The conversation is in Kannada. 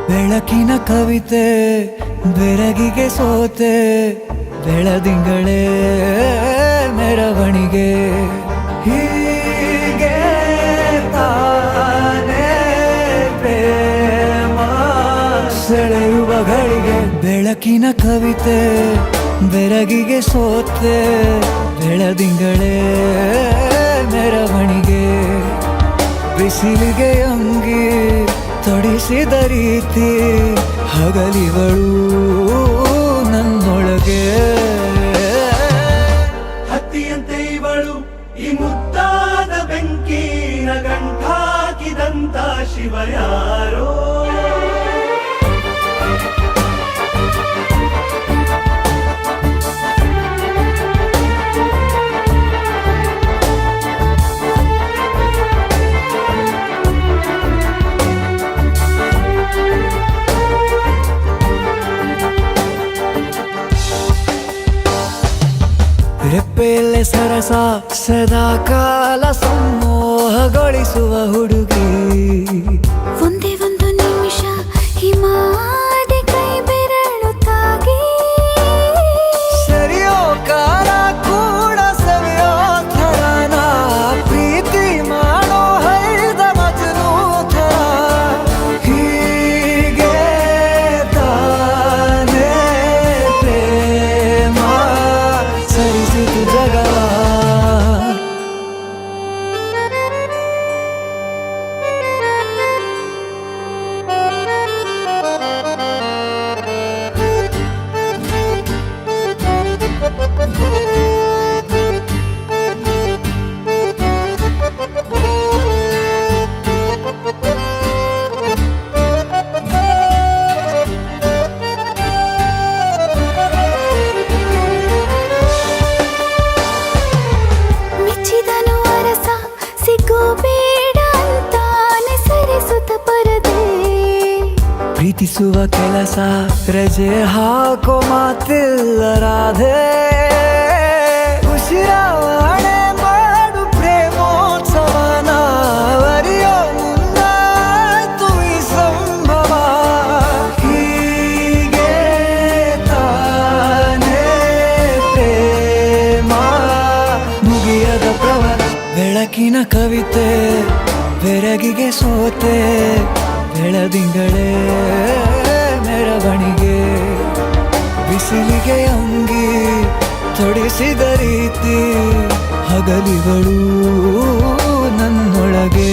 ಬೆಳಕಿನ ಕವಿತೆ ಬೆರಗಿಗೆ ಸೋತೆ ಬೆಳದಿಂಗಳೇ ಮೆರವಣಿಗೆ ಹೀಗೆ ತಾನೇ ಪ್ರೇಮ ಸೆಳೆಯುವ ಗಳಿಗೆ ಬೆಳಕಿನ ಕವಿತೆ ಬೆರಗಿಗೆ ಸೋತೆ ಬೆಳದಿಂಗಳೇ ಮೆರವಣಿಗೆ ಬಿಸಿಲಿಗೆ ಅಂಗಿ ತೊಡಿಸಿದ ರೀತಿ ಹಗಲಿಗಳು ನನ್ನೊಳಗೆ ಹತ್ತಿಯಂತೆ ಇವಳು ಈ ಮುದ್ದಾದ ಬೆಂಕಿನ ಗಂಟಾಕಿದಂತ ಶಿವ ಯಾರೋ ರೆಪ್ಪೆಯಲ್ಲೇ ಸರಸ ಸದಾ ಕಾಲ ಸಂಮೋಹಗೊಳಿಸುವ ಹುಡುಗಿ ಒಂದೇ ಒಂದು ನಿಮಿಷ ಹಿಮಾದಿ ಕೈ ಬೆರಳು ತಾಗಿ ಸರಿಯೋ ಕಾಲ ಕೂಡ ಸವಿಯೋ ಥರನ ಪ್ರೀತಿ ಮಾಡೋ ಹೈದ ಮಜನು ಥರ ಹೀಗೆ ತಾನೇ ಪ್ರೇಮ ಸರಿಸಿತು ಜಗ ಮೆಚ್ಚಿದನು ಅರಸ ಸಿಗೋಬೇಡ ಅಂತಾನೆ ಸರಿಸುತ್ತ ಪರದೆ ಪ್ರೀತಿಸುವ ಕೆಲಸ ರಜೆ ಹಾಕೋ ಮಾತಿಲ್ಲ ರಾಧೆ ಉಸಿರಾವಣೆ ಮಾಡು ಪ್ರೇಮೋತ್ಸವನ ಅರಿಯೋ ಮುಂದಾಯ್ತು ಈ ಸಂಭವ ಹೀಗೆ ತಾನೇ ಪ್ರೇಮ ಮುಗಿಯದ ಪ್ರವರ ಬೆಳಕಿನ ಕವಿತೆ ಬೆರಗಿಗೆ ಸೋತೆ ಬೆಳದಿಂಗಳೇ ಮೆರವಣಿಗೆ ಬಿಸಿಲಿಗೆ ಅಂಗಿ ತೊಡಿಸಿದ ರೀತಿ ಹಗಲಿಗಳು ನನ್ನೊಳಗೆ